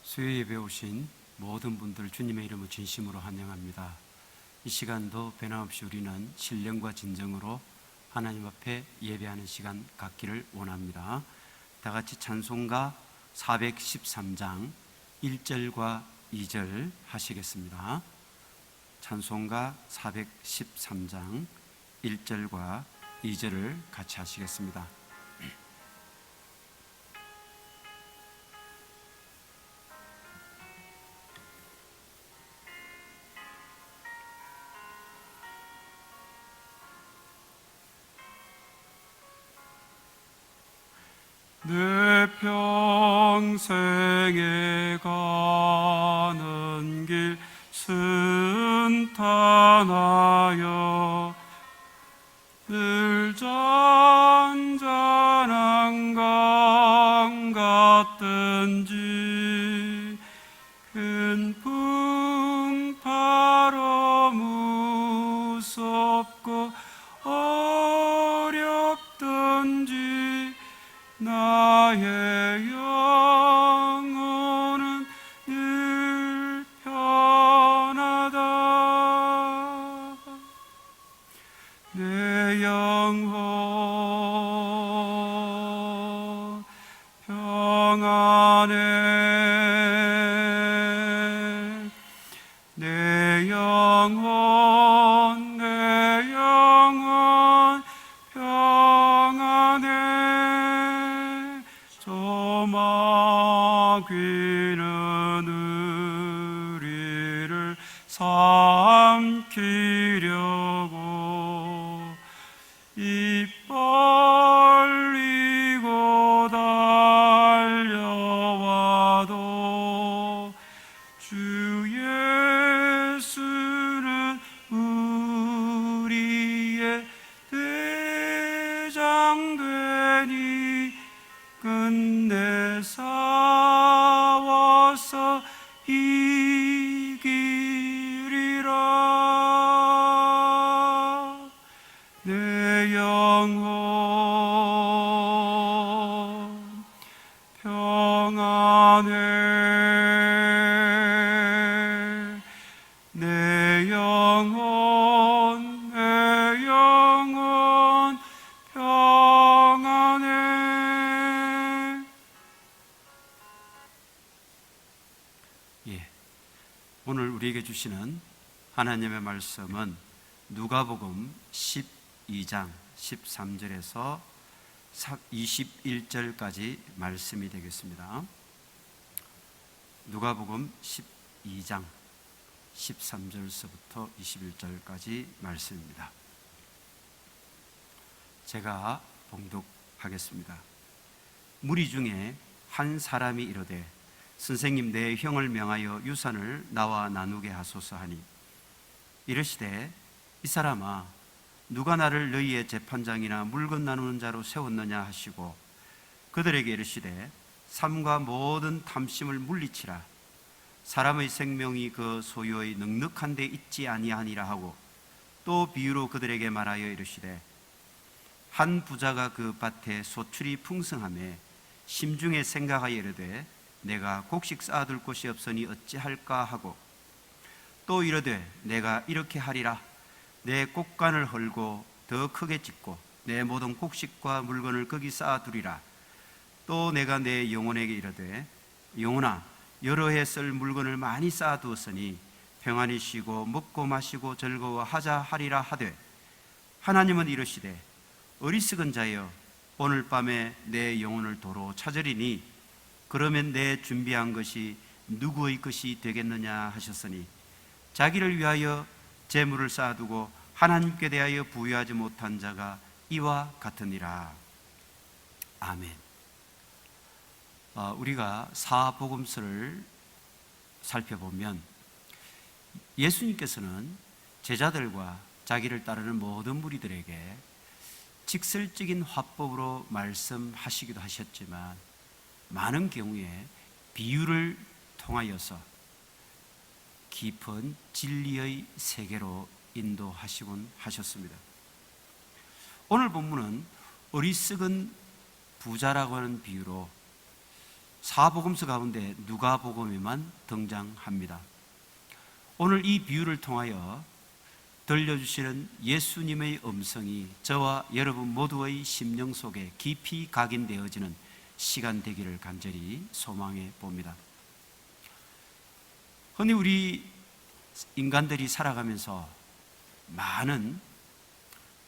수요 예배 오신 모든 분들 주님의 이름으로 진심으로 환영합니다. 이 시간도 변함없이 우리는 신령과 진정으로 하나님 앞에 예배하는 시간 갖기를 원합니다. 다 같이 찬송가 413장 1절과 2절 하시겠습니다. 찬송가 413장 1절과 2절을 같이 하시겠습니다. 내 평생에 가는 길 순탄하여 늘 잔잔한 강 같든지 큰 풍파로 무섭고 어렵든지 나의 영혼은 늘 편하다. 내 영혼 평안해. 내 영혼 평안해. 마귀는 우리를 삼키려고 입 벌리고 달려와도 주 예수는 우리의 대장 되니 끝내 싸워서 이기리라. 내 영혼 평안해. 내 영혼 평안해. 오늘 우리에게 주시는 하나님의 말씀은 누가복음 12장 13절에서 21절까지 말씀이 되겠습니다. 누가복음 12장 13절서부터 21절까지 말씀입니다. 제가 봉독하겠습니다. 무리 중에 한 사람이 이르되 선생님, 내 형을 명하여 유산을 나와 나누게 하소서 하니, 이르시되 이 사람아, 누가 나를 너희의 재판장이나 물건 나누는 자로 세웠느냐 하시고 그들에게 이르시되 삶과 모든 탐심을 물리치라. 사람의 생명이 그 소유의 넉넉한 데 있지 아니하니라 하고 또 비유로 그들에게 말하여 이르시되 한 부자가 그 밭에 소출이 풍성하매 심중에 생각하여 이르되 내가 곡식 쌓아둘 곳이 없으니 어찌할까 하고 또 이르되 내가 이렇게 하리라. 내 곡간을 헐고 더 크게 짓고 내 모든 곡식과 물건을 거기 쌓아두리라. 또 내가 내 영혼에게 이르되 영혼아, 여러 해 쓸 물건을 많이 쌓아두었으니 평안히 쉬고 먹고 마시고 즐거워하자 하리라 하되, 하나님은 이르시되 어리석은 자여, 오늘 밤에 내 영혼을 도로 찾으리니 그러면 내 준비한 것이 누구의 것이 되겠느냐 하셨으니 자기를 위하여 재물을 쌓아두고 하나님께 대하여 부유하지 못한 자가 이와 같으니라. 아멘. 우리가 사복음서를 살펴보면 예수님께서는 제자들과 자기를 따르는 모든 무리들에게 직설적인 화법으로 말씀하시기도 하셨지만 많은 경우에 비유를 통하여서 깊은 진리의 세계로 인도하시곤 하셨습니다. 오늘 본문은 어리석은 부자라고 하는 비유로 사복음서 가운데 누가복음에만 등장합니다. 오늘 이 비유를 통하여 들려주시는 예수님의 음성이 저와 여러분 모두의 심령 속에 깊이 각인되어지는 시간 되기를 간절히 소망해 봅니다. 흔히 우리 인간들이 살아가면서 많은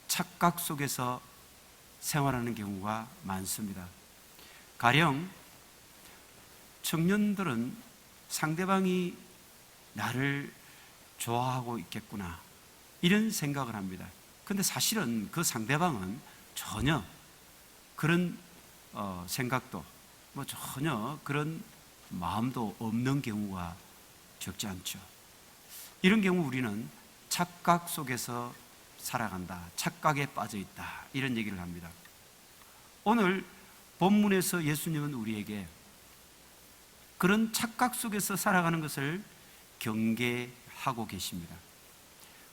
착각 속에서 생활하는 경우가 많습니다. 가령 청년들은 상대방이 나를 좋아하고 있겠구나 이런 생각을 합니다. 그런데 사실은 그 상대방은 전혀 그런 생각도 전혀 그런 마음도 없는 경우가 적지 않죠. 이런 경우 우리는 착각 속에서 살아간다, 착각에 빠져 있다 이런 얘기를 합니다. 오늘 본문에서 예수님은 우리에게 그런 착각 속에서 살아가는 것을 경계하고 계십니다.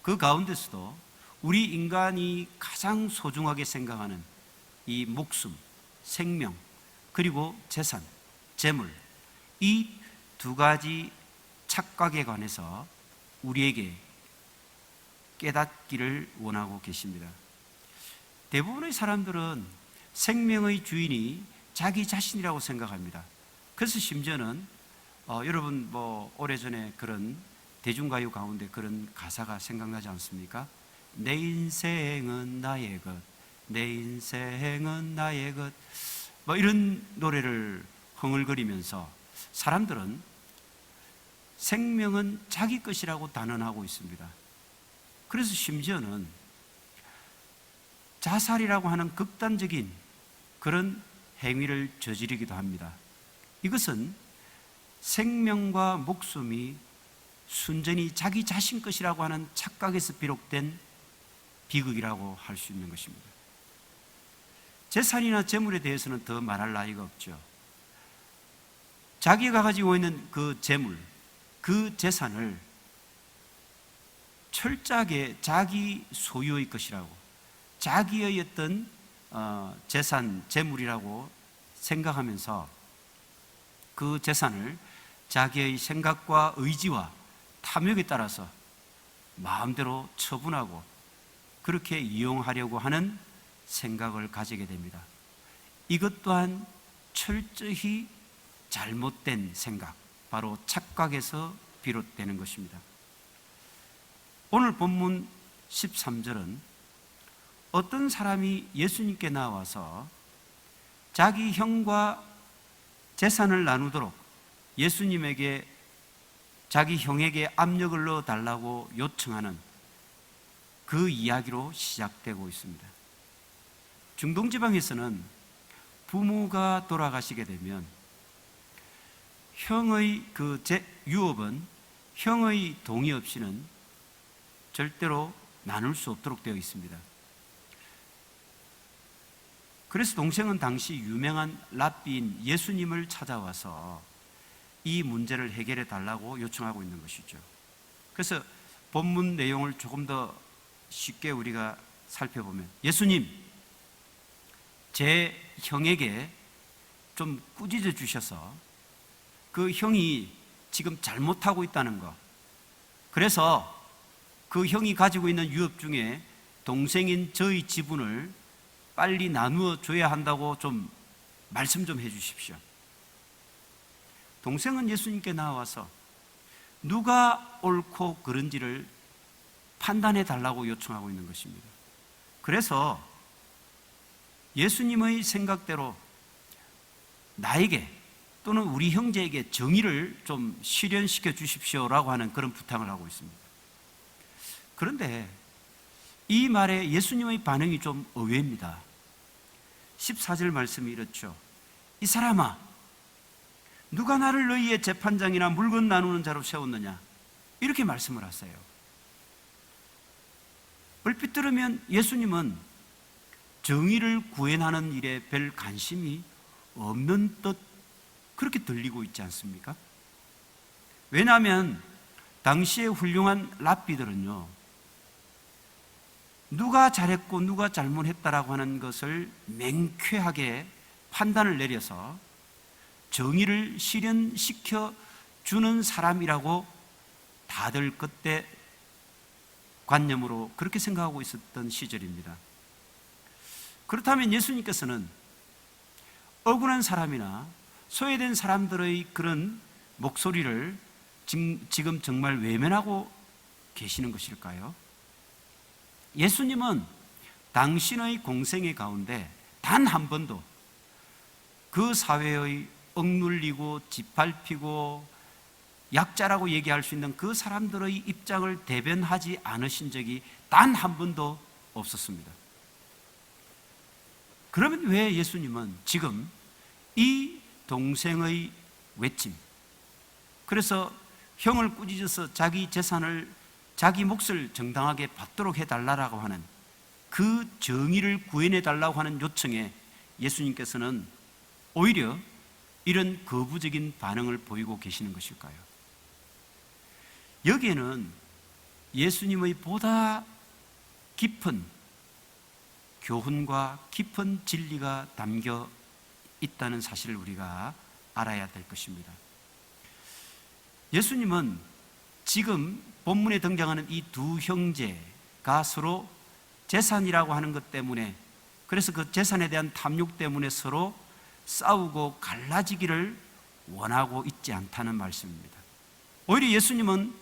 그 가운데서도 우리 인간이 가장 소중하게 생각하는 이 목숨, 생명, 그리고 재산, 재물, 이 두 가지 착각에 관해서 우리에게 깨닫기를 원하고 계십니다. 대부분의 사람들은 생명의 주인이 자기 자신이라고 생각합니다. 그래서 심지어는 여러분 오래전에 그런 대중가요 가운데 그런 가사가 생각나지 않습니까? 내 인생은 나의 것, 내 인생은 나의 것, 이런 노래를 흥얼거리면서 사람들은 생명은 자기 것이라고 단언하고 있습니다. 그래서 심지어는 자살이라고 하는 극단적인 그런 행위를 저지르기도 합니다. 이것은 생명과 목숨이 순전히 자기 자신 것이라고 하는 착각에서 비롯된 비극이라고 할 수 있는 것입니다. 재산이나 재물에 대해서는 더 말할 나위가 없죠. 자기가 가지고 있는 그 재물, 그 재산을 철저하게 자기 소유의 것이라고, 자기의 어떤 재산, 재물이라고 생각하면서 그 재산을 자기의 생각과 의지와 탐욕에 따라서 마음대로 처분하고 그렇게 이용하려고 하는 생각을 가지게 됩니다. 이것 또한 철저히 잘못된 생각, 바로 착각에서 비롯되는 것입니다. 오늘 본문 13절은 어떤 사람이 예수님께 나와서 자기 형과 재산을 나누도록 예수님에게 자기 형에게 압력을 넣어달라고 요청하는 그 이야기로 시작되고 있습니다. 중동지방에서는 부모가 돌아가시게 되면 형의 그 유업은 형의 동의 없이는 절대로 나눌 수 없도록 되어 있습니다. 그래서 동생은 당시 유명한 랍비인 예수님을 찾아와서 이 문제를 해결해 달라고 요청하고 있는 것이죠. 그래서 본문 내용을 조금 더 쉽게 우리가 살펴보면, 예수님, 제 형에게 좀 꾸짖어 주셔서 그 형이 지금 잘못하고 있다는 것, 그래서 그 형이 가지고 있는 유업 중에 동생인 저의 지분을 빨리 나누어 줘야 한다고 좀 말씀 좀 해 주십시오. 동생은 예수님께 나와서 누가 옳고 그른지를 판단해 달라고 요청하고 있는 것입니다. 그래서 예수님의 생각대로 나에게 또는 우리 형제에게 정의를 좀 실현시켜 주십시오라고 하는 그런 부탁을 하고 있습니다. 그런데 이 말에 예수님의 반응이 좀 의외입니다. 14절 말씀이 이렇죠. 이 사람아, 누가 나를 너희의 재판장이나 물건 나누는 자로 세웠느냐? 이렇게 말씀을 하세요. 얼핏 들으면 예수님은 정의를 구현하는 일에 별 관심이 없는 듯 그렇게 들리고 있지 않습니까? 왜냐하면 당시의 훌륭한 랍비들은요, 누가 잘했고 누가 잘못했다라고 하는 것을 맹쾌하게 판단을 내려서 정의를 실현시켜 주는 사람이라고 다들 그때 관념으로 그렇게 생각하고 있었던 시절입니다. 그렇다면 예수님께서는 억울한 사람이나 소외된 사람들의 그런 목소리를 지금 정말 외면하고 계시는 것일까요? 예수님은 당신의 공생애 가운데 단 한 번도 그 사회의 억눌리고 짓밟히고 약자라고 얘기할 수 있는 그 사람들의 입장을 대변하지 않으신 적이 단 한 번도 없었습니다. 그러면 왜 예수님은 지금 이 동생의 외침, 그래서 형을 꾸짖어서 자기 재산을, 자기 몫을 정당하게 받도록 해달라고 하는 그 정의를 구해내달라고 하는 요청에 예수님께서는 오히려 이런 거부적인 반응을 보이고 계시는 것일까요? 여기에는 예수님의 보다 깊은 교훈과 깊은 진리가 담겨 있다는 사실을 우리가 알아야 될 것입니다. 예수님은 지금 본문에 등장하는 이 두 형제가 서로 재산이라고 하는 것 때문에, 그래서 그 재산에 대한 탐욕 때문에 서로 싸우고 갈라지기를 원하고 있지 않다는 말씀입니다. 오히려 예수님은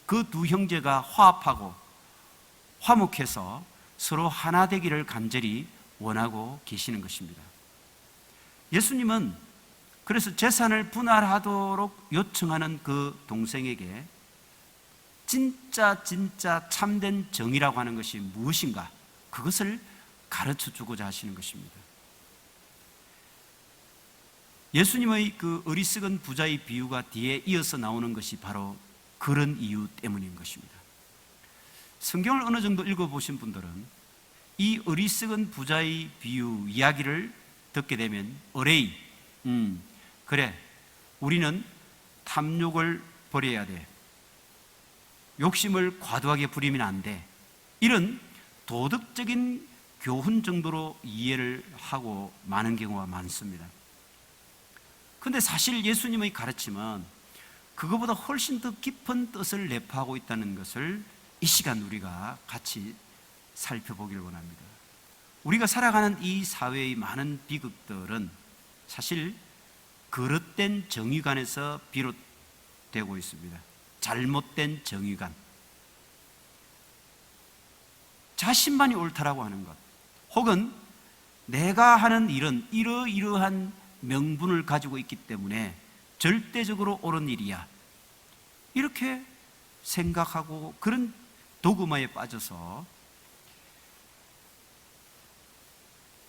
그 두 형제가 화합하고 화목해서 서로 하나 되기를 간절히 원하고 계시는 것입니다. 예수님은 그래서 재산을 분할하도록 요청하는 그 동생에게 진짜 참된 정의라고 하는 것이 무엇인가, 그것을 가르쳐 주고자 하시는 것입니다. 예수님의 그 어리석은 부자의 비유가 뒤에 이어서 나오는 것이 바로 그런 이유 때문인 것입니다. 성경을 어느 정도 읽어보신 분들은 이 어리석은 부자의 비유 이야기를 듣게 되면 어레이, 그래, 우리는 탐욕을 버려야 돼, 욕심을 과도하게 부리면 안 돼, 이런 도덕적인 교훈 정도로 이해를 하고 마는 경우가 많습니다. 그런데 사실 예수님의 가르침은 그거보다 훨씬 더 깊은 뜻을 내포하고 있다는 것을 이 시간 우리가 같이 살펴보길 원합니다. 우리가 살아가는 이 사회의 많은 비극들은 사실 그릇된 정의관에서 비롯되고 있습니다. 잘못된 정의관, 자신만이 옳다라고 하는 것, 혹은 내가 하는 일은 이러이러한 명분을 가지고 있기 때문에 절대적으로 옳은 일이야, 이렇게 생각하고 그런 도그마에 빠져서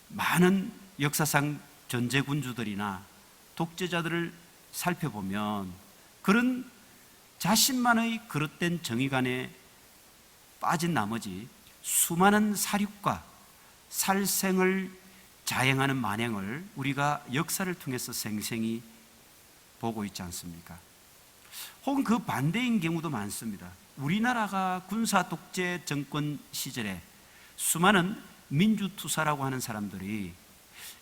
많은 역사상 전제군주들이나 독재자들을 살펴보면 그런 자신만의 그릇된 정의관에 빠진 나머지 수많은 살육과 살생을 자행하는 만행을 우리가 역사를 통해서 생생히 보고 있지 않습니까? 혹은 그 반대인 경우도 많습니다. 우리나라가 군사 독재 정권 시절에 수많은 민주투사라고 하는 사람들이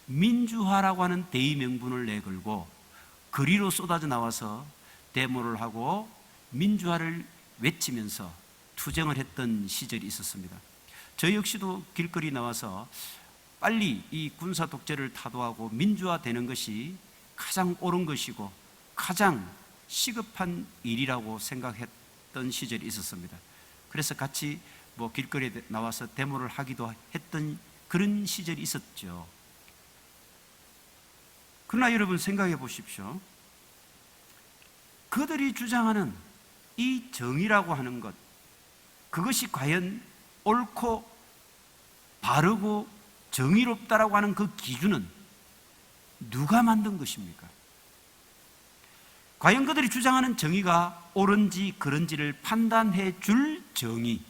민주화라고 하는 대의 명분을 내걸고 거리로 쏟아져 나와서 데모를 하고 민주화를 외치면서 투쟁을 했던 시절이 있었습니다. 저 역시도 길거리 나와서 빨리 이 군사 독재를 타도하고 민주화되는 것이 가장 옳은 것이고 가장 시급한 일이라고 생각했던 시절이 있었습니다. 그래서 같이 길거리에 나와서 데모를 하기도 했던 그런 시절이 있었죠. 그러나 여러분 생각해 보십시오. 그들이 주장하는 이 정의라고 하는 것, 그것이 과연 옳고 바르고 정의롭다라고 하는 그 기준은 누가 만든 것입니까? 과연 그들이 주장하는 정의가 옳은지 그른지를 판단해 줄 정의,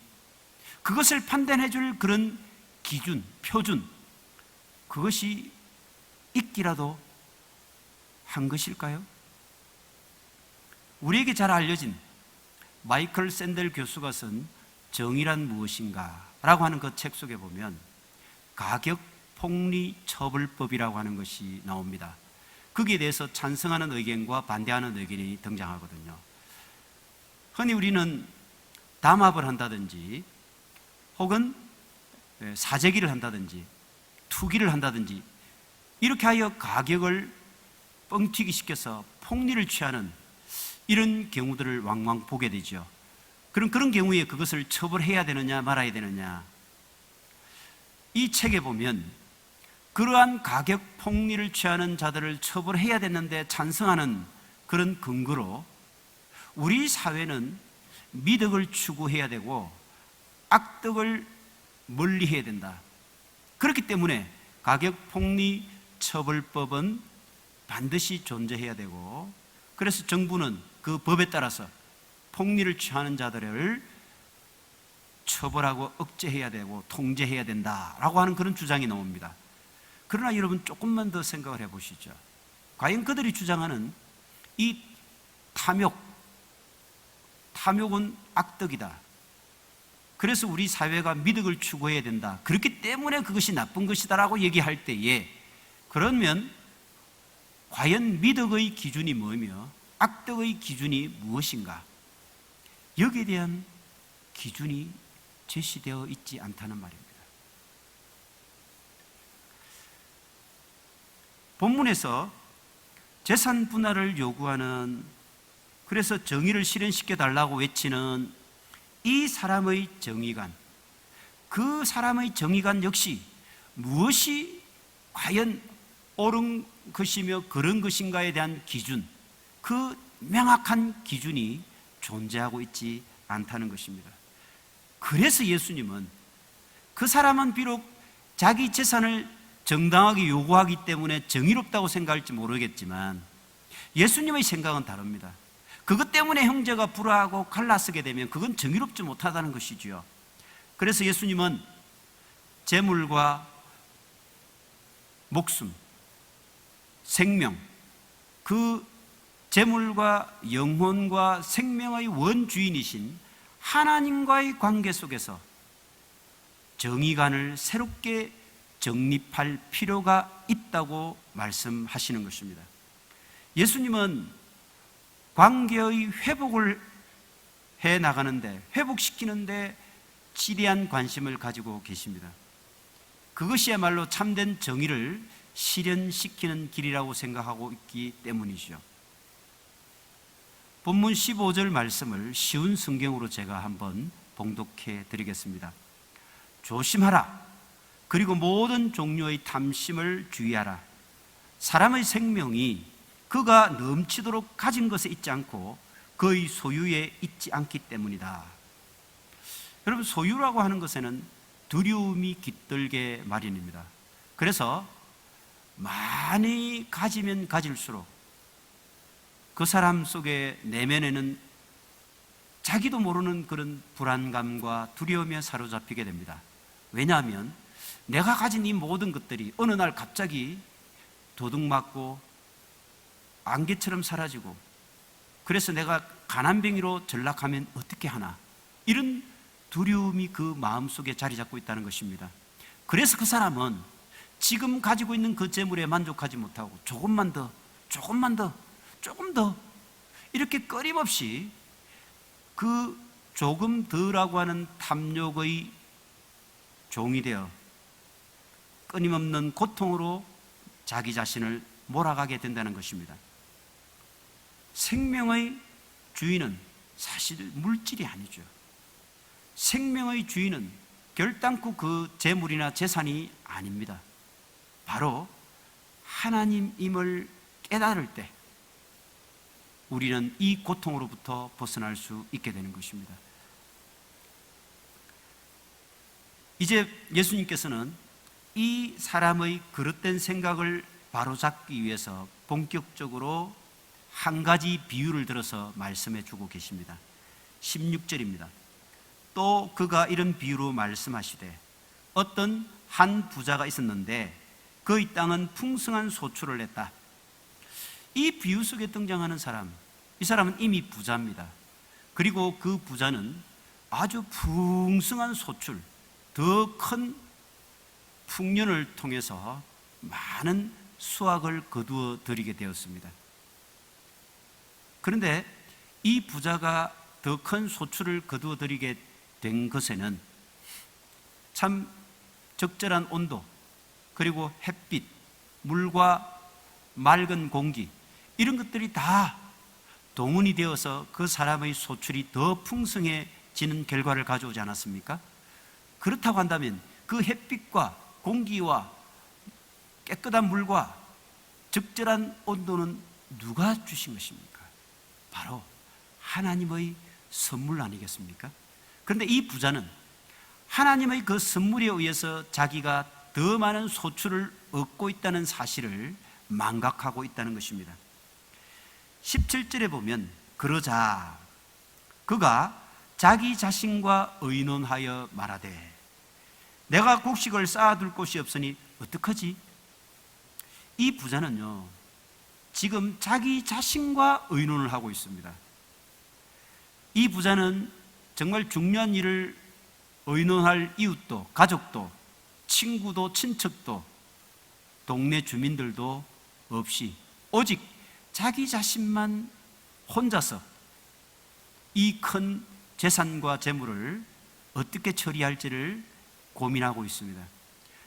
그것을 판단해 줄 그런 기준, 표준, 그것이 있기라도 한 것일까요? 우리에게 잘 알려진 마이클 샌델 교수가 쓴 정의란 무엇인가 라고 하는 그 책 속에 보면 가격폭리처벌법이라고 하는 것이 나옵니다. 거기에 대해서 찬성하는 의견과 반대하는 의견이 등장하거든요. 흔히 우리는 담합을 한다든지 혹은 사재기를 한다든지 투기를 한다든지 이렇게 하여 가격을 뻥튀기 시켜서 폭리를 취하는 이런 경우들을 왕왕 보게 되죠. 그럼 그런 경우에 그것을 처벌해야 되느냐 말아야 되느냐, 이 책에 보면 그러한 가격 폭리를 취하는 자들을 처벌해야 되는데 찬성하는 그런 근거로 우리 사회는 미덕을 추구해야 되고 악덕을 멀리해야 된다. 그렇기 때문에 가격 폭리 처벌법은 반드시 존재해야 되고, 그래서 정부는 그 법에 따라서 폭리를 취하는 자들을 처벌하고 억제해야 되고 통제해야 된다라고 하는 그런 주장이 나옵니다. 그러나 여러분 조금만 더 생각을 해보시죠. 과연 그들이 주장하는 이 탐욕은 악덕이다, 그래서 우리 사회가 미덕을 추구해야 된다, 그렇기 때문에 그것이 나쁜 것이다라고 얘기할 때에, 그러면 과연 미덕의 기준이 뭐며 악덕의 기준이 무엇인가? 여기에 대한 기준이 제시되어 있지 않다는 말입니다. 본문에서 재산 분할을 요구하는, 그래서 정의를 실현시켜 달라고 외치는 이 사람의 정의관, 그 사람의 정의관 역시 무엇이 과연 옳은 것이며 그런 것인가에 대한 기준, 그 명확한 기준이 존재하고 있지 않다는 것입니다. 그래서 예수님은 그 사람은 비록 자기 재산을 정당하게 요구하기 때문에 정의롭다고 생각할지 모르겠지만 예수님의 생각은 다릅니다. 그것 때문에 형제가 불화하고 갈라서게 되면 그건 정의롭지 못하다는 것이지요. 그래서 예수님은 재물과 목숨, 생명, 그 재물과 영혼과 생명의 원주인이신 하나님과의 관계 속에서 정의관을 새롭게 정립할 필요가 있다고 말씀하시는 것입니다. 예수님은 관계의 회복을 해 나가는데, 회복시키는데 지대한 관심을 가지고 계십니다. 그것이야말로 참된 정의를 실현시키는 길이라고 생각하고 있기 때문이죠. 본문 15절 말씀을 쉬운 성경으로 제가 한번 봉독해 드리겠습니다. 조심하라. 그리고 모든 종류의 탐심을 주의하라. 사람의 생명이 그가 넘치도록 가진 것에 있지 않고 그의 소유에 있지 않기 때문이다. 여러분, 소유라고 하는 것에는 두려움이 깃들게 마련입니다. 그래서 많이 가지면 가질수록 그 사람 속에 내면에는 자기도 모르는 그런 불안감과 두려움에 사로잡히게 됩니다. 왜냐하면 내가 가진 이 모든 것들이 어느 날 갑자기 도둑맞고 안개처럼 사라지고, 그래서 내가 가난뱅이로 전락하면 어떻게 하나, 이런 두려움이 그 마음속에 자리 잡고 있다는 것입니다. 그래서 그 사람은 지금 가지고 있는 그 재물에 만족하지 못하고 조금 더 이렇게 끊임없이 그 조금 더라고 하는 탐욕의 종이 되어 끊임없는 고통으로 자기 자신을 몰아가게 된다는 것입니다. 생명의 주인은 사실 물질이 아니죠. 생명의 주인은 결단코 그 재물이나 재산이 아닙니다. 바로 하나님임을 깨달을 때 우리는 이 고통으로부터 벗어날 수 있게 되는 것입니다. 이제 예수님께서는 이 사람의 그릇된 생각을 바로잡기 위해서 본격적으로 한 가지 비유를 들어서 말씀해 주고 계십니다. 16절입니다. 또 그가 이런 비유로 말씀하시되 어떤 한 부자가 있었는데 그의 땅은 풍성한 소출을 냈다. 이 비유 속에 등장하는 사람, 이 사람은 이미 부자입니다. 그리고 그 부자는 아주 풍성한 소출, 더 큰 풍년을 통해서 많은 수확을 거두어 들이게 되었습니다. 그런데 이 부자가 더 큰 소출을 거두어 들이게 된 것에는 참 적절한 온도, 그리고 햇빛, 물과 맑은 공기, 이런 것들이 다 동원이 되어서 그 사람의 소출이 더 풍성해지는 결과를 가져오지 않았습니까? 그렇다고 한다면 그 햇빛과 공기와 깨끗한 물과 적절한 온도는 누가 주신 것입니까? 바로 하나님의 선물 아니겠습니까? 그런데 이 부자는 하나님의 그 선물에 의해서 자기가 더 많은 소출을 얻고 있다는 사실을 망각하고 있다는 것입니다. 17절에 보면 그러자 그가 자기 자신과 의논하여 말하되 내가 곡식을 쌓아둘 곳이 없으니 어떡하지? 이 부자는요, 지금 자기 자신과 의논을 하고 있습니다. 이 부자는 정말 중요한 일을 의논할 이웃도, 가족도, 친구도, 친척도, 동네 주민들도 없이 오직 자기 자신만 혼자서 이 큰 재산과 재물을 어떻게 처리할지를 고민하고 있습니다.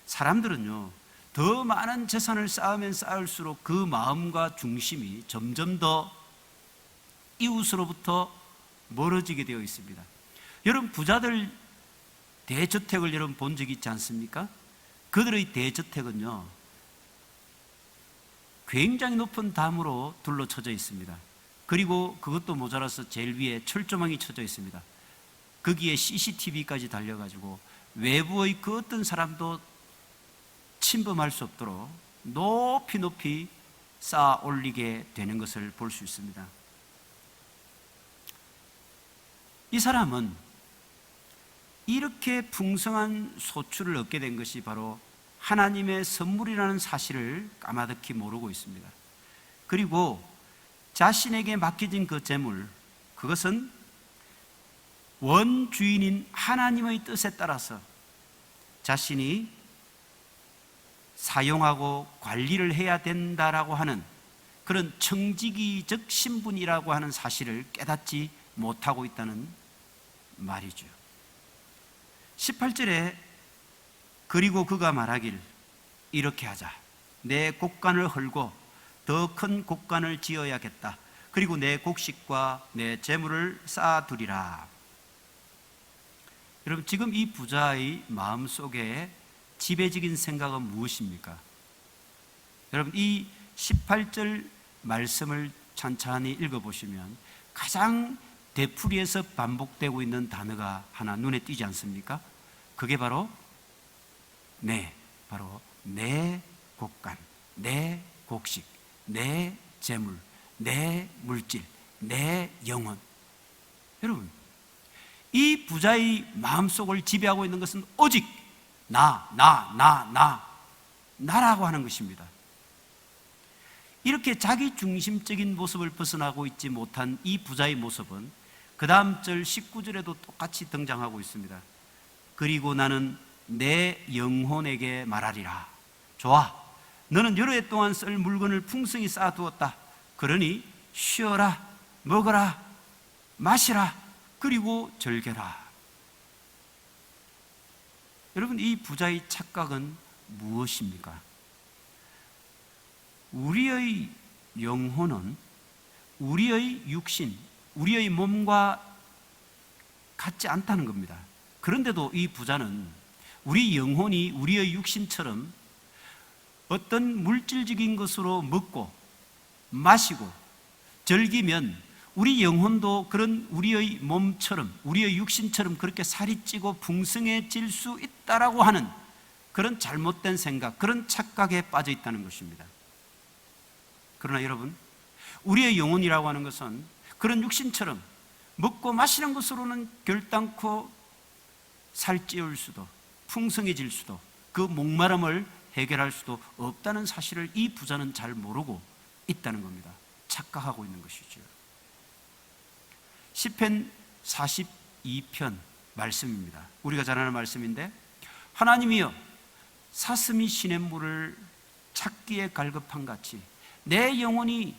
사람들은요, 더 많은 재산을 쌓으면 쌓을수록 그 마음과 중심이 점점 더 이웃으로부터 멀어지게 되어 있습니다. 여러분, 부자들 대저택을 여러분 본 적이 있지 않습니까? 그들의 대저택은요, 굉장히 높은 담으로 둘러쳐져 있습니다. 그리고 그것도 모자라서 제일 위에 철조망이 쳐져 있습니다. 거기에 CCTV까지 달려가지고 외부의 그 어떤 사람도 침범할 수 없도록 높이 높이 쌓아 올리게 되는 것을 볼 수 있습니다. 이 사람은 이렇게 풍성한 소출을 얻게 된 것이 바로 하나님의 선물이라는 사실을 까마득히 모르고 있습니다. 그리고 자신에게 맡겨진 그 재물, 그것은 원주인인 하나님의 뜻에 따라서 자신이 사용하고 관리를 해야 된다라고 하는 그런 청지기적 신분이라고 하는 사실을 깨닫지 못하고 있다는 말이죠. 18절에 그리고 그가 말하길 이렇게 하자. 내 곡간을 헐고 더 큰 곡간을 지어야겠다. 그리고 내 곡식과 내 재물을 쌓아두리라. 여러분, 지금 이 부자의 마음속에 지배적인 생각은 무엇입니까? 여러분, 이 18절 말씀을 찬찬히 읽어보시면 가장 되풀이해서 반복되고 있는 단어가 하나 눈에 띄지 않습니까? 그게 바로 바로 내 곡간, 내 곡식, 내 재물, 내 물질, 내 영혼. 여러분, 이 부자의 마음속을 지배하고 있는 것은 오직 나라고 하는 것입니다. 이렇게 자기 중심적인 모습을 벗어나고 있지 못한 이 부자의 모습은 그 다음 절 19절에도 똑같이 등장하고 있습니다. 그리고 나는 내 영혼에게 말하리라. 좋아, 너는 여러 해 동안 쓸 물건을 풍성히 쌓아두었다. 그러니 쉬어라, 먹어라, 마시라, 그리고 즐겨라. 여러분, 이 부자의 착각은 무엇입니까? 우리의 영혼은 우리의 육신, 우리의 몸과 같지 않다는 겁니다. 그런데도 이 부자는 우리 영혼이 우리의 육신처럼 어떤 물질적인 것으로 먹고 마시고 즐기면 우리 영혼도 그런 우리의 몸처럼, 우리의 육신처럼 그렇게 살이 찌고 풍성해질 수 있다라고 하는 그런 잘못된 생각, 그런 착각에 빠져 있다는 것입니다. 그러나 여러분, 우리의 영혼이라고 하는 것은 그런 육신처럼 먹고 마시는 것으로는 결단코 살찌울 수도, 풍성해질 수도, 그 목마름을 해결할 수도 없다는 사실을 이 부자는 잘 모르고 있다는 겁니다. 착각하고 있는 것이죠. 시편 42편 말씀입니다. 우리가 잘 아는 말씀인데, 하나님이여, 사슴이 시냇물을 찾기에 갈급한 같이 내 영혼이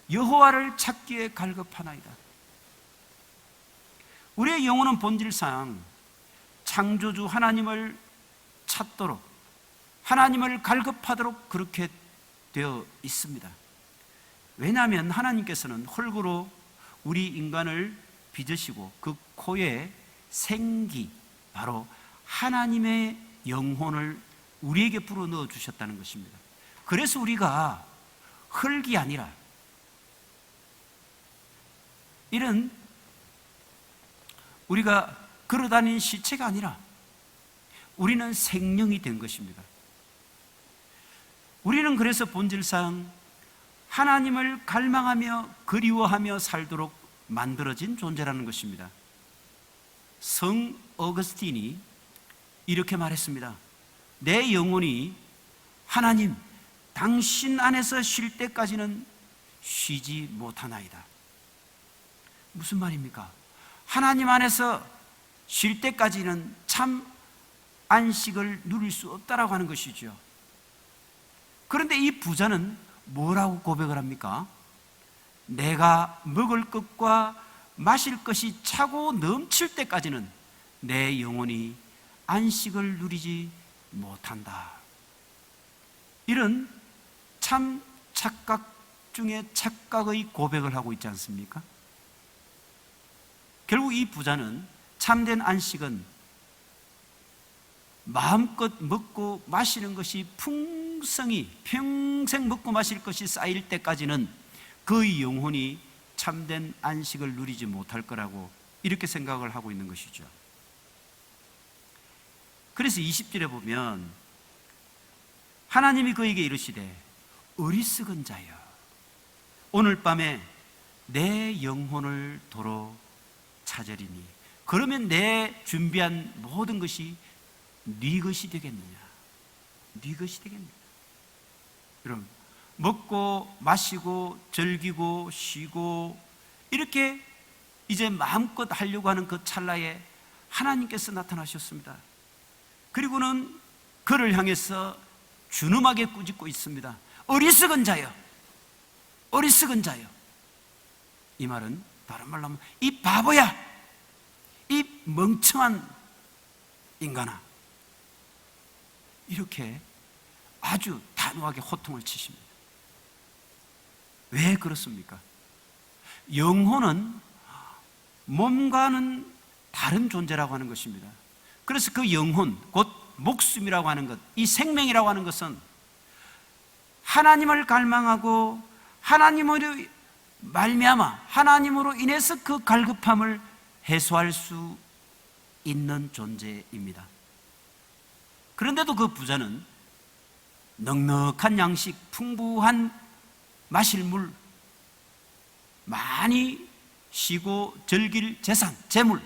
여호와를 찾기에 갈급하나이다. 우리의 영혼은 본질상 창조주 하나님을 찾도록, 하나님을 갈급하도록 그렇게 되어 있습니다. 왜냐하면 하나님께서는 흙으로 우리 인간을 빚으시고 그 코에 생기, 바로 하나님의 영혼을 우리에게 불어넣어 주셨다는 것입니다. 그래서 우리가 흙이 아니라 이런 우리가 걸어다니는 시체가 아니라 우리는 생명이 된 것입니다. 우리는 그래서 본질상 하나님을 갈망하며 그리워하며 살도록 만들어진 존재라는 것입니다. 성 어거스틴이 이렇게 말했습니다. 내 영혼이 하나님, 당신 안에서 쉴 때까지는 쉬지 못하나이다. 무슨 말입니까? 하나님 안에서 쉴 때까지는 참 안식을 누릴 수 없다라고 하는 것이죠. 그런데 이 부자는 뭐라고 고백을 합니까? 내가 먹을 것과 마실 것이 차고 넘칠 때까지는 내 영혼이 안식을 누리지 못한다. 이런 참 착각 중에 착각의 고백을 하고 있지 않습니까? 결국 이 부자는 참된 안식은 마음껏 먹고 마시는 것이 풍성히 평생 먹고 마실 것이 쌓일 때까지는 그의 영혼이 참된 안식을 누리지 못할 거라고 이렇게 생각을 하고 있는 것이죠. 그래서 20절에 보면 하나님이 그에게 이르시되 어리석은 자여 오늘 밤에 내 영혼을 도로 찾으리니 그러면 내 준비한 모든 것이 네 것이 되겠느냐? 네 것이 되겠느냐? 여러분, 먹고 마시고 즐기고 쉬고 이렇게 이제 마음껏 하려고 하는 그 찰나에 하나님께서 나타나셨습니다. 그리고는 그를 향해서 준엄하게 꾸짖고 있습니다. 어리석은 자여, 어리석은 자여. 이 말은 다른 말로 하면 이 바보야, 이 멍청한 인간아, 이렇게 아주 단호하게 호통을 치십니다. 왜 그렇습니까? 영혼은 몸과는 다른 존재라고 하는 것입니다. 그래서 그 영혼, 곧 목숨이라고 하는 것, 이 생명이라고 하는 것은 하나님을 갈망하고 하나님으로 말미암아 하나님으로 인해서 그 갈급함을 해소할 수 있는 존재입니다. 그런데도 그 부자는 넉넉한 양식, 풍부한 마실 물, 많이 쉬고 즐길 재산, 재물,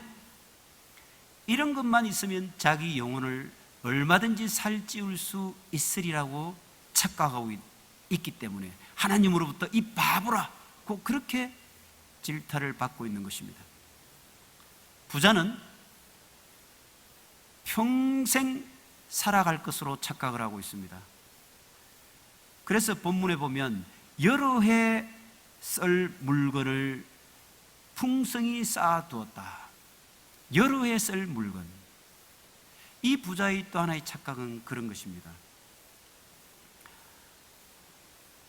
이런 것만 있으면 자기 영혼을 얼마든지 살찌울 수 있으리라고 착각하고 있기 때문에 하나님으로부터 이 바보라고 그렇게 질타를 받고 있는 것입니다. 부자는 평생 살아갈 것으로 착각을 하고 있습니다. 그래서 본문에 보면 여러 해 쓸 물건을 풍성히 쌓아두었다. 여러 해 쓸 물건. 이 부자의 또 하나의 착각은 그런 것입니다.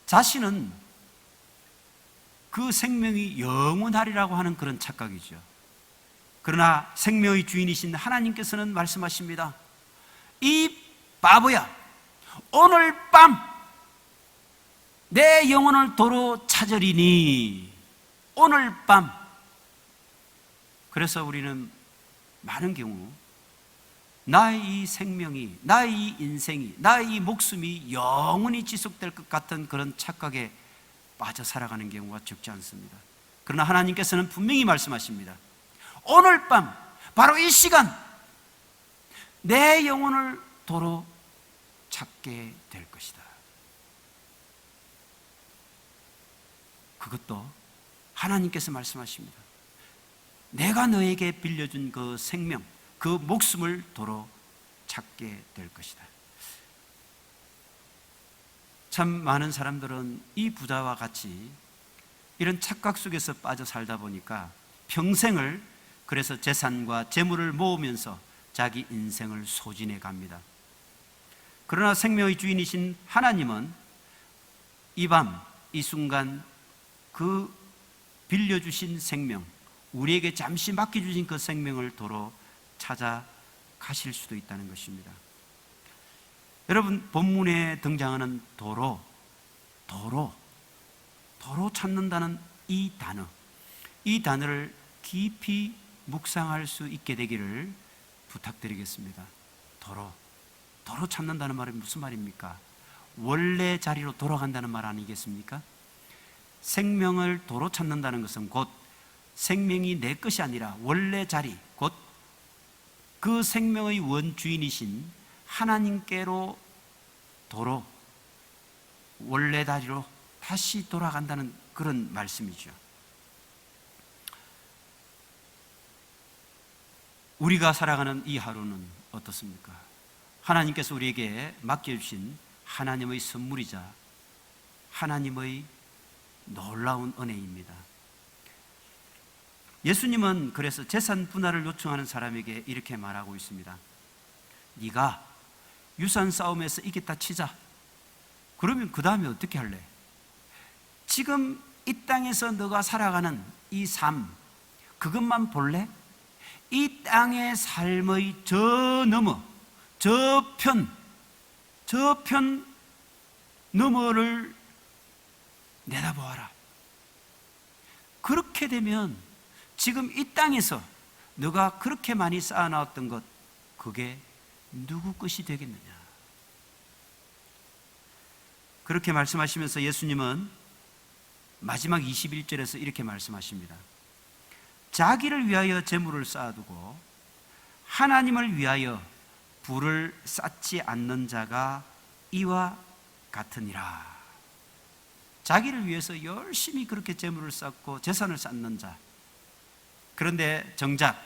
자신은 그 생명이 영원하리라고 하는 그런 착각이죠. 그러나 생명의 주인이신 하나님께서는 말씀하십니다. 이 바보야, 오늘 밤 내 영혼을 도로 찾으리니. 오늘 밤. 그래서 우리는 많은 경우 나의 이 생명이, 나의 이 인생이, 나의 이 목숨이 영원히 지속될 것 같은 그런 착각에 빠져 살아가는 경우가 적지 않습니다. 그러나 하나님께서는 분명히 말씀하십니다. 오늘 밤, 바로 이 시간 내 영혼을 도로 찾게 될 것이다. 그것도 하나님께서 말씀하십니다. 내가 너에게 빌려준 그 생명, 그 목숨을 도로 찾게 될 것이다. 참 많은 사람들은 이 부자와 같이 이런 착각 속에서 빠져 살다 보니까 평생을 그래서 재산과 재물을 모으면서 자기 인생을 소진해 갑니다. 그러나 생명의 주인이신 하나님은 이 밤, 이 순간 그 빌려주신 생명, 우리에게 잠시 맡겨주신 그 생명을 도로 찾아가실 수도 있다는 것입니다. 여러분, 본문에 등장하는 도로 찾는다는 이 단어를 깊이 묵상할 수 있게 되기를 부탁드리겠습니다. 도로 찾는다는 말은 무슨 말입니까? 원래 자리로 돌아간다는 말 아니겠습니까? 생명을 도로 찾는다는 것은 곧 생명이 내 것이 아니라 원래 자리, 곧 그 생명의 원주인이신 하나님께로 도로, 원래 자리로 다시 돌아간다는 그런 말씀이죠. 우리가 살아가는 이 하루는 어떻습니까? 하나님께서 우리에게 맡겨주신 하나님의 선물이자 하나님의 놀라운 은혜입니다. 예수님은 그래서 재산 분할을 요청하는 사람에게 이렇게 말하고 있습니다. 네가 유산 싸움에서 이겼다 치자. 그러면 그 다음에 어떻게 할래? 지금 이 땅에서 너가 살아가는 이 삶, 그것만 볼래? 이 땅의 삶의 저 너머, 저편 너머를 내다보아라. 그렇게 되면 지금 이 땅에서 너가 그렇게 많이 쌓아놨던 것, 그게 누구 것이 되겠느냐? 그렇게 말씀하시면서 예수님은 마지막 21절에서 이렇게 말씀하십니다. 자기를 위하여 재물을 쌓아두고 하나님을 위하여 부를 쌓지 않는 자가 이와 같으니라. 자기를 위해서 열심히 그렇게 재물을 쌓고 재산을 쌓는 자, 그런데 정작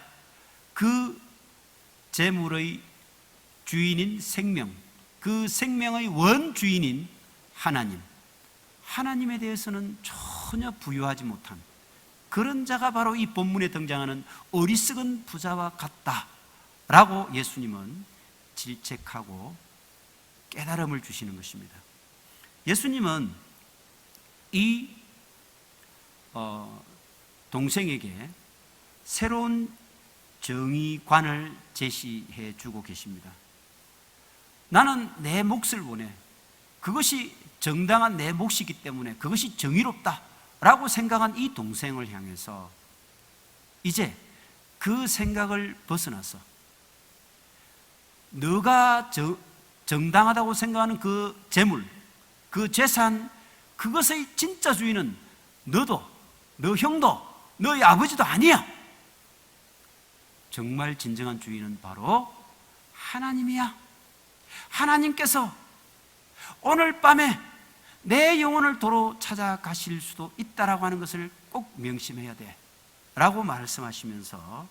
그 재물의 주인인 생명, 그 생명의 원주인인 하나님에 대해서는 전혀 부유하지 못한 그런 자가 바로 이 본문에 등장하는 어리석은 부자와 같다라고 예수님은 질책하고 깨달음을 주시는 것입니다. 예수님은 이 동생에게 새로운 정의관을 제시해 주고 계십니다. 나는 내 몫을 원해. 그것이 정당한 내 몫이기 때문에 그것이 정의롭다라고 생각한 이 동생을 향해서 이제 그 생각을 벗어나서 너가 정당하다고 생각하는 그 재물, 그 재산, 그것의 진짜 주인은 너도, 너 형도, 너의 아버지도 아니야. 정말 진정한 주인은 바로 하나님이야. 하나님께서 오늘 밤에 내 영혼을 도로 찾아가실 수도 있다라고 하는 것을 꼭 명심해야 돼 라고 말씀하시면서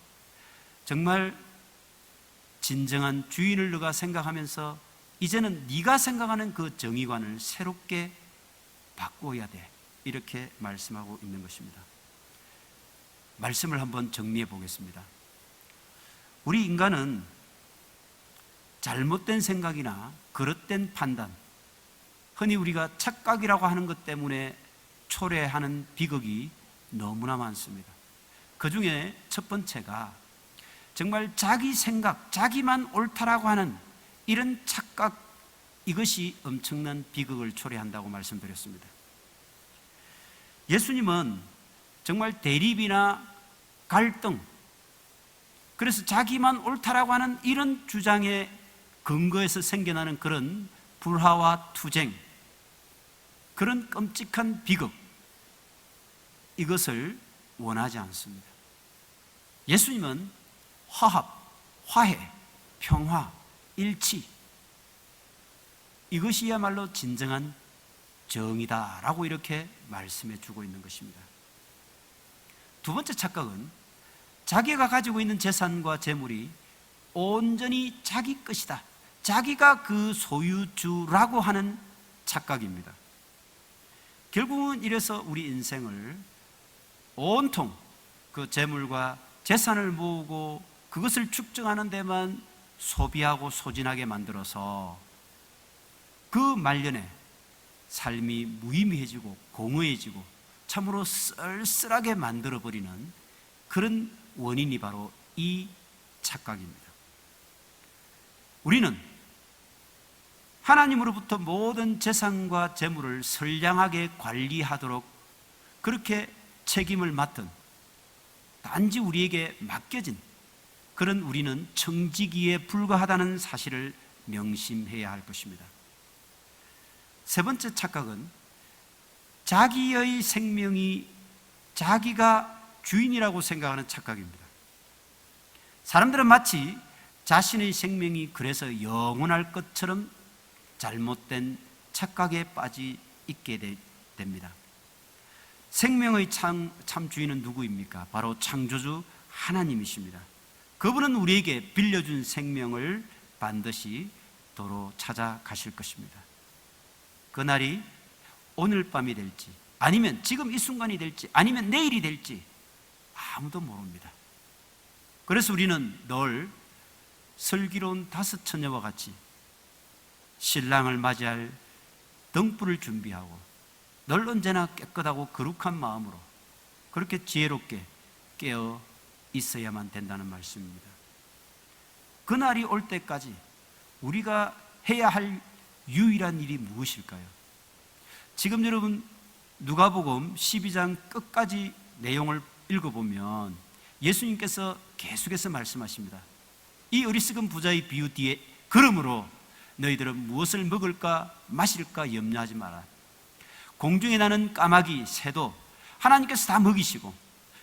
정말 진정한 주인을 너가 생각하면서 이제는 네가 생각하는 그 정의관을 새롭게 바꿔야 돼, 이렇게 말씀하고 있는 것입니다. 말씀을 한번 정리해 보겠습니다. 우리 인간은 잘못된 생각이나 그릇된 판단, 흔히 우리가 착각이라고 하는 것 때문에 초래하는 비극이 너무나 많습니다. 그 중에 첫 번째가 정말 자기 생각, 자기만 옳다라고 하는 이런 착각, 이것이 엄청난 비극을 초래한다고 말씀드렸습니다. 예수님은 정말 대립이나 갈등, 그래서 자기만 옳다라고 하는 이런 주장의 근거에서 생겨나는 그런 불화와 투쟁, 그런 끔찍한 비극, 이것을 원하지 않습니다. 예수님은 화합, 화해, 평화, 일치, 이것이야말로 진정한 정의다라고 이렇게 말씀해 주고 있는 것입니다. 두 번째 착각은 자기가 가지고 있는 재산과 재물이 온전히 자기 것이다, 자기가 그 소유주라고 하는 착각입니다. 결국은 이래서 우리 인생을 온통 그 재물과 재산을 모으고 그것을 축적하는 데만 소비하고 소진하게 만들어서 그 말년에 삶이 무의미해지고 공허해지고 참으로 쓸쓸하게 만들어버리는 그런 원인이 바로 이 착각입니다. 우리는 하나님으로부터 모든 재산과 재물을 선량하게 관리하도록 그렇게 책임을 맡은, 단지 우리에게 맡겨진 그런 우리는 청지기에 불과하다는 사실을 명심해야 할 것입니다. 세 번째 착각은 자기의 생명이 자기가 주인이라고 생각하는 착각입니다. 사람들은 마치 자신의 생명이 그래서 영원할 것처럼 잘못된 착각에 빠져 있게 됩니다. 생명의 참 주인은 누구입니까? 바로 창조주 하나님이십니다. 그분은 우리에게 빌려준 생명을 반드시 도로 찾아가실 것입니다. 그날이 오늘 밤이 될지, 아니면 지금 이 순간이 될지, 아니면 내일이 될지 아무도 모릅니다. 그래서 우리는 늘 슬기로운 다섯 처녀와 같이 신랑을 맞이할 등불을 준비하고 늘 언제나 깨끗하고 거룩한 마음으로 그렇게 지혜롭게 깨어 있어야만 된다는 말씀입니다. 그날이 올 때까지 우리가 해야 할 유일한 일이 무엇일까요? 지금 여러분 누가복음 12장 끝까지 내용을 읽어보면 예수님께서 계속해서 말씀하십니다. 이 어리석은 부자의 비유 뒤에 그러므로 너희들은 무엇을 먹을까 마실까 염려하지 마라. 공중에 나는 까마귀, 새도 하나님께서 다 먹이시고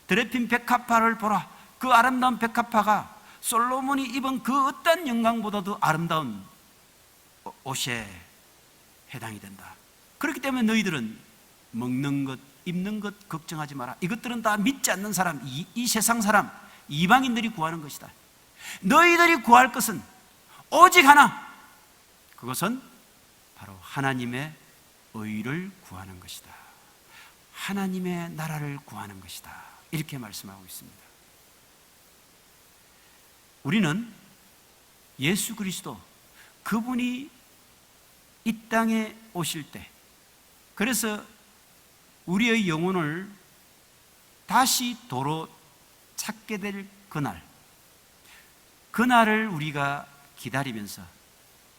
드레핀 백합화를 보라. 그 아름다운 백합화가 솔로몬이 입은 그 어떤 영광보다도 아름다운 옷에 해당이 된다. 그렇기 때문에 너희들은 먹는 것, 입는 것 걱정하지 마라. 이것들은 다 믿지 않는 사람, 이 세상 사람, 이방인들이 구하는 것이다. 너희들이 구할 것은 오직 하나, 그것은 바로 하나님의 의를 구하는 것이다. 하나님의 나라를 구하는 것이다. 이렇게 말씀하고 있습니다. 우리는 예수 그리스도, 그분이 이 땅에 오실 때, 그래서 우리의 영혼을 다시 도로 찾게 될 그날, 그날을 우리가 기다리면서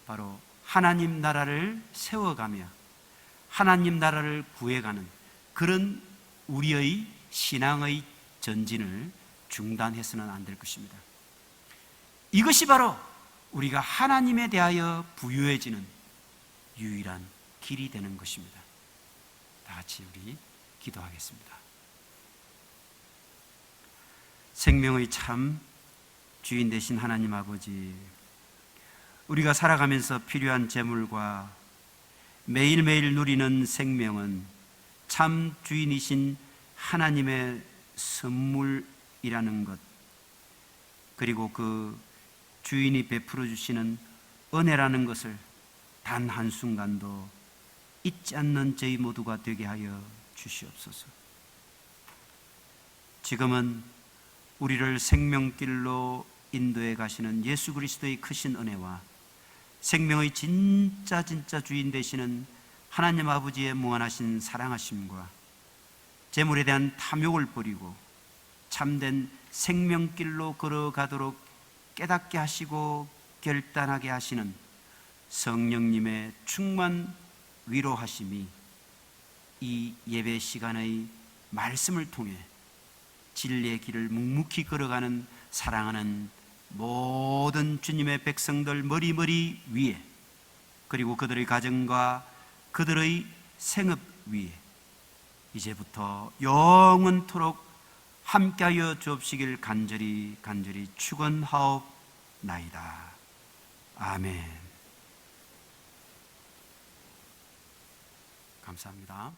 바로 하나님 나라를 세워가며 하나님 나라를 구해가는 그런 우리의 신앙의 전진을 중단해서는 안 될 것입니다. 이것이 바로 우리가 하나님에 대하여 부유해지는 유일한 길이 되는 것입니다. 다 같이 우리 기도하겠습니다. 생명의 참 주인 되신 하나님 아버지, 우리가 살아가면서 필요한 재물과 매일매일 누리는 생명은 참 주인이신 하나님의 선물이라는 것, 그리고 그 주인이 베풀어 주시는 은혜라는 것을 단 한순간도 잊지 않는 저희 모두가 되게 하여 주시옵소서. 지금은 우리를 생명길로 인도해 가시는 예수 그리스도의 크신 은혜와 생명의 진짜 주인 되시는 하나님 아버지의 무한하신 사랑하심과 재물에 대한 탐욕을 버리고 참된 생명길로 걸어가도록 깨닫게 하시고 결단하게 하시는 성령님의 충만 위로하심이 이 예배 시간의 말씀을 통해 진리의 길을 묵묵히 걸어가는 사랑하는 모든 주님의 백성들 머리 위에, 그리고 그들의 가정과 그들의 생업 위에 이제부터 영원토록 함께하여 주옵시길 간절히 축원하옵나이다. 아멘. 감사합니다.